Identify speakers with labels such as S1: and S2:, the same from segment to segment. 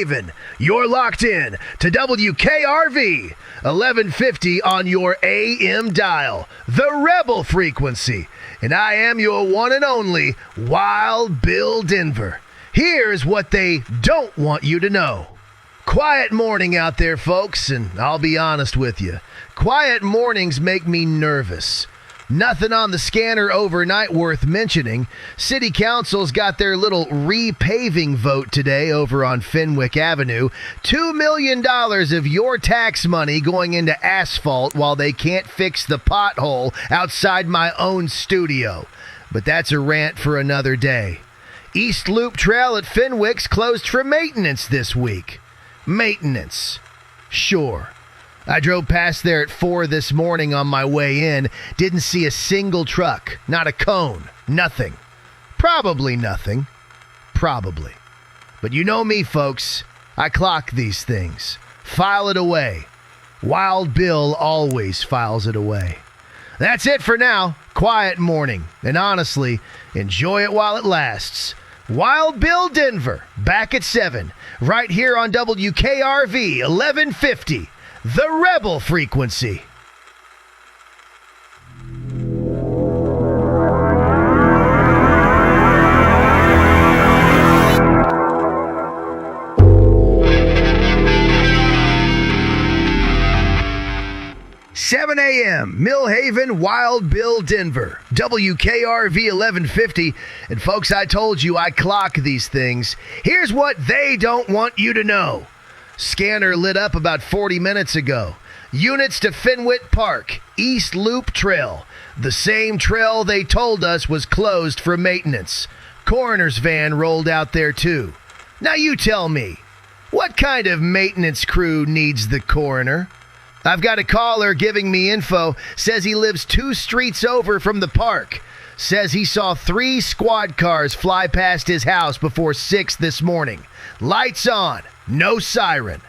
S1: Millhaven. You're locked in to WKRV 1150 on your AM dial, the Rebel frequency. And I am your one and only Wild Bill Denver. Here's what they don't want you to know. Quiet morning out there, folks, and I'll be honest with you. Quiet mornings make me nervous. Nothing on the scanner overnight worth mentioning. City Council's got their little repaving vote today over on Fenwick Avenue. $2 million of your tax money going into asphalt while they can't fix the pothole outside my own studio. But that's a rant for another day. East Loop Trail at Fenwick's closed for maintenance this week. Maintenance. Sure. I drove past there at 4 this morning on my way in. Didn't see a single truck. Not a cone. Nothing. Probably nothing. Probably. But you know me, folks. I clock these things. File it away. Wild Bill always files it away. That's it for now. Quiet morning. And honestly, enjoy it while it lasts. Wild Bill Denver, back at 7, right here on WKRV 1150, the Rebel frequency. a.m. Millhaven, Wild Bill Denver, WKRV 1150. And folks, I told you I clock these things. Here's what they don't want you to know. Scanner lit up about 40 minutes ago. Units to Fenwick Park, East Loop Trail. The same trail they told us was closed for maintenance. Coroner's van rolled out there too. Now you tell me, what kind of maintenance crew needs the coroner? I've got a caller giving me info, says he lives 2 streets over from the park. Says he saw 3 squad cars fly past his house before 6 this morning. Lights on, no siren.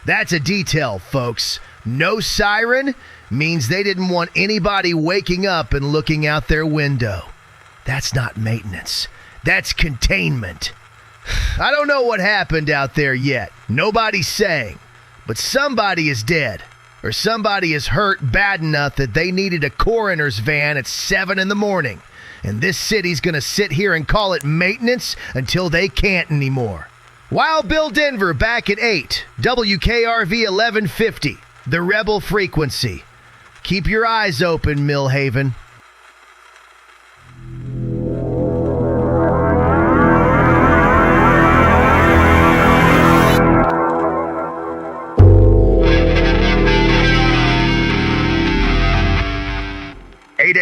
S1: That's a detail, folks. No siren means they didn't want anybody waking up and looking out their window. That's not maintenance. That's containment. I don't know what happened out there yet. Nobody's saying. But somebody is dead. Or somebody is hurt bad enough that they needed a coroner's van at 7 in the morning. And this city's going to sit here and call it maintenance until they can't anymore. Wild Bill Denver back at 8. WKRV 1150. The Rebel frequency. Keep your eyes open, Millhaven.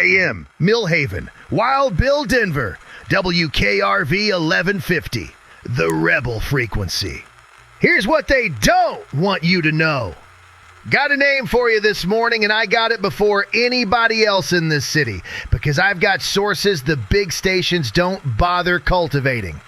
S1: a.m. Millhaven, Wild Bill Denver, WKRV 1150, the Rebel frequency. Here's what they don't want you to know. Got a name for you this morning, and I got it before anybody else in this city because I've got sources the big stations don't bother cultivating.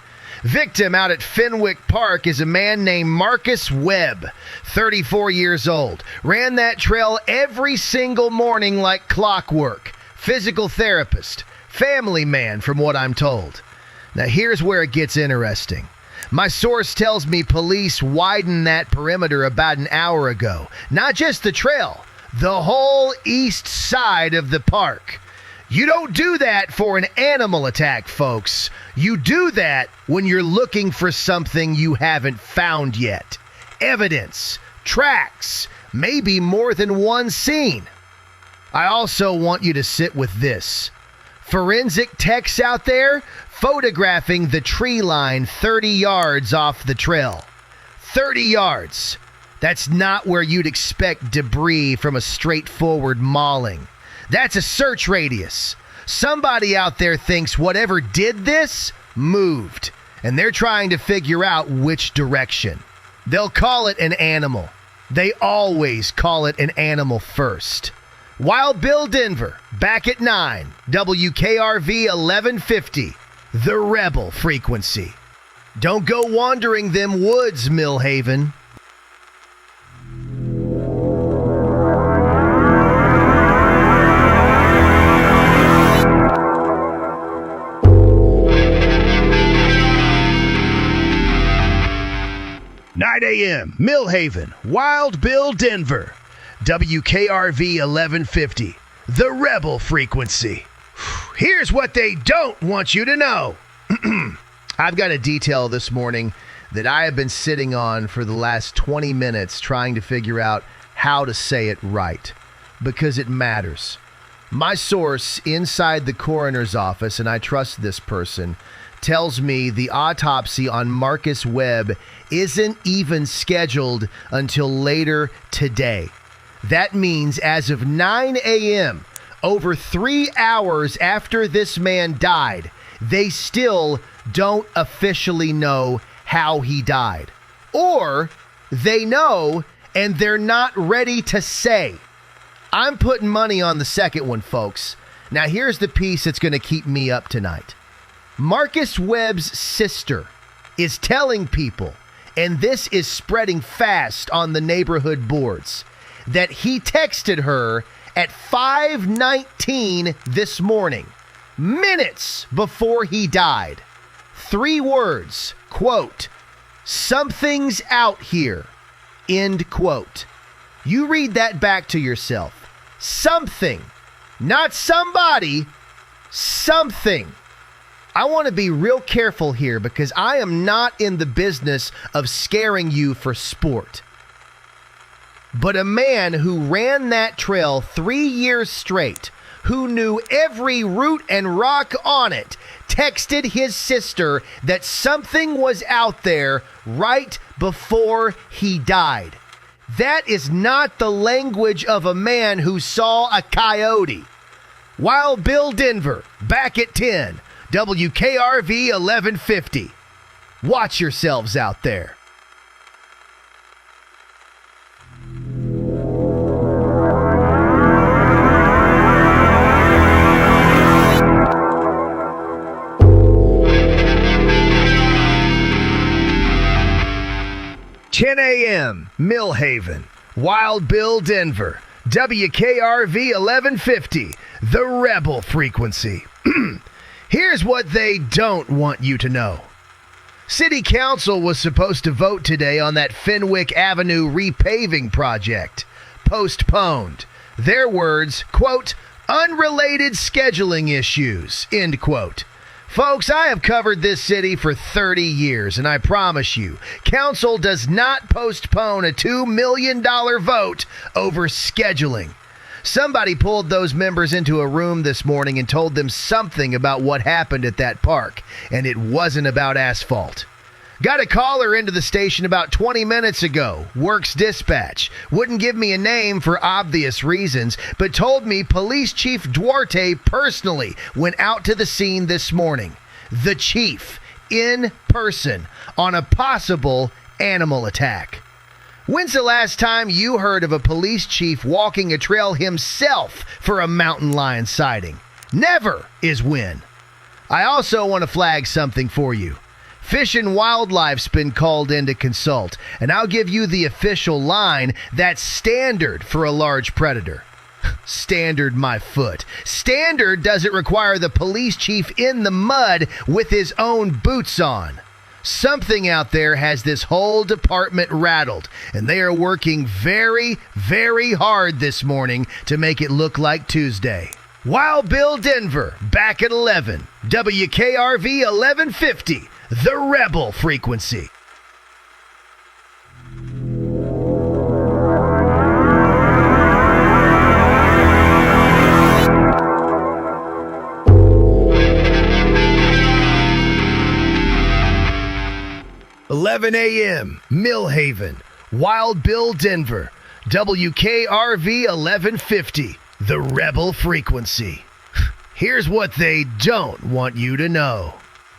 S1: Victim out at Fenwick Park is a man named Marcus Webb, 34 years old. Ran that trail every single morning like clockwork. Physical therapist, family man from what I'm told. Now here's where it gets interesting. My source tells me police widened that perimeter about an hour ago. Not just the trail, the whole east side of the park. You don't do that for an animal attack, folks. You do that when you're looking for something you haven't found yet. Evidence, tracks, maybe more than one scene. I also want you to sit with this. Forensic techs out there photographing the tree line 30 yards off the trail. 30 yards. That's not where you'd expect debris from a straightforward mauling. That's a search radius. Somebody out there thinks whatever did this moved, and they're trying to figure out which direction. They'll call it an animal. They always call it an animal first. Wild Bill Denver, back at 9, WKRV 1150, the Rebel frequency. Don't go wandering them woods, Millhaven. 9 a.m., Millhaven, Wild Bill, Denver. WKRV 1150, the Rebel Frequency. Here's what they don't want you to know. I've got a detail this morning that I have been sitting on for the last 20 minutes trying to figure out how to say it right, because it matters. My source inside the coroner's office, and I trust this person, tells me the autopsy on Marcus Webb isn't even scheduled until later today. That means as of 9 a.m., over 3 hours after this man died, they still don't officially know how he died. Or they know and they're not ready to say. I'm putting money on the second one, folks. Now here's the piece that's going to keep me up tonight. Marcus Webb's sister is telling people, and this is spreading fast on the neighborhood boards, that he texted her at 5:19 this morning, minutes before he died. 3 words, quote, "Something's out here," end quote. You read that back to yourself. Something, not somebody, something. I want to be real careful here because I am not in the business of scaring you for sport. But a man who ran that trail 3 years straight, who knew every root and rock on it, texted his sister that something was out there right before he died. That is not the language of a man who saw a coyote. Wild Bill, Denver, back at 10. WKRV 1150. Watch yourselves out there. "10 a.m., Millhaven, Wild Bill, Denver. WKRV 1150, the Rebel Frequency." Here's what they don't want you to know. City Council was supposed to vote today on that Fenwick Avenue repaving project. Postponed. Their words, quote, "unrelated scheduling issues," end quote. Folks, I have covered this city for 30 years, and I promise you, Council does not postpone a $2 million vote over scheduling. Somebody pulled those members into a room this morning and told them something about what happened at that park, and it wasn't about asphalt. Got a caller into the station about 20 minutes ago, works dispatch. Wouldn't give me a name for obvious reasons, but told me Police Chief Duarte personally went out to the scene this morning. The chief, in person, on a possible animal attack. When's the last time you heard of a police chief walking a trail himself for a mountain lion sighting? Never is when. I also want to flag something for you. Fish and Wildlife's been called in to consult, and I'll give you the official line that's standard for a large predator. Standard, my foot. Standard doesn't require the police chief in the mud with his own boots on. Something out there has this whole department rattled, and they are working very, very hard this morning to make it look like Tuesday. Wild Bill, Denver, back at 11. WKRV 1150, the Rebel Frequency. "11 a.m., Millhaven, Wild Bill, Denver. WKRV 1150, the Rebel Frequency. Here's what they don't want you to know.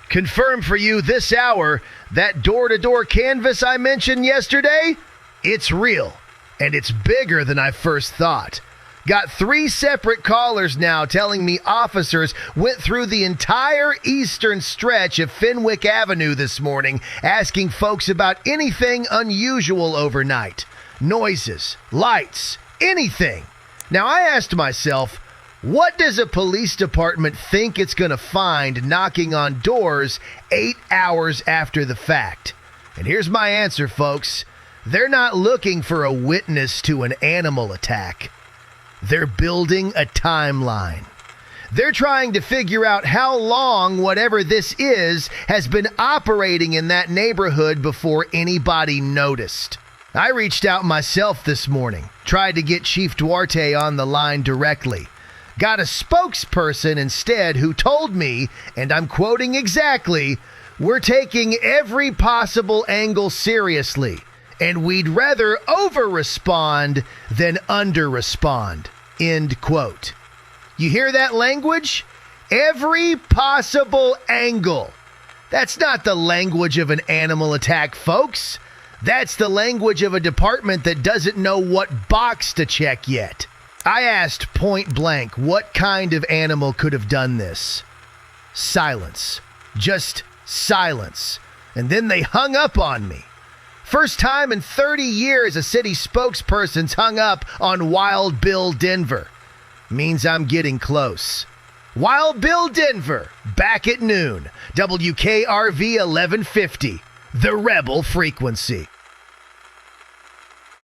S1: Confirm for you this hour, that door-to-door canvas I mentioned yesterday, it's real, and it's bigger than I first thought. Got 3 separate callers now telling me officers went through the entire eastern stretch of Fenwick Avenue this morning, asking folks about anything unusual overnight. Noises, lights, anything. Now I asked myself, what does a police department think it's going to find knocking on doors 8 hours after the fact? And here's my answer, folks. They're not looking for a witness to an animal attack. They're building a timeline. They're trying to figure out how long whatever this is has been operating in that neighborhood before anybody noticed. I reached out myself this morning, tried to get Chief Duarte on the line directly. Got a spokesperson instead who told me, and I'm quoting exactly, "We're taking every possible angle seriously, and we'd rather over-respond than under-respond." End quote. You hear that language? Every possible angle. That's not the language of an animal attack, folks. That's the language of a department that doesn't know what box to check yet. I asked point blank what kind of animal could have done this. Silence. Just silence. And then they hung up on me. First time in 30 years a city spokesperson's hung up on Wild Bill Denver. Means I'm getting close. Wild Bill Denver, back at noon. WKRV 1150, the Rebel Frequency.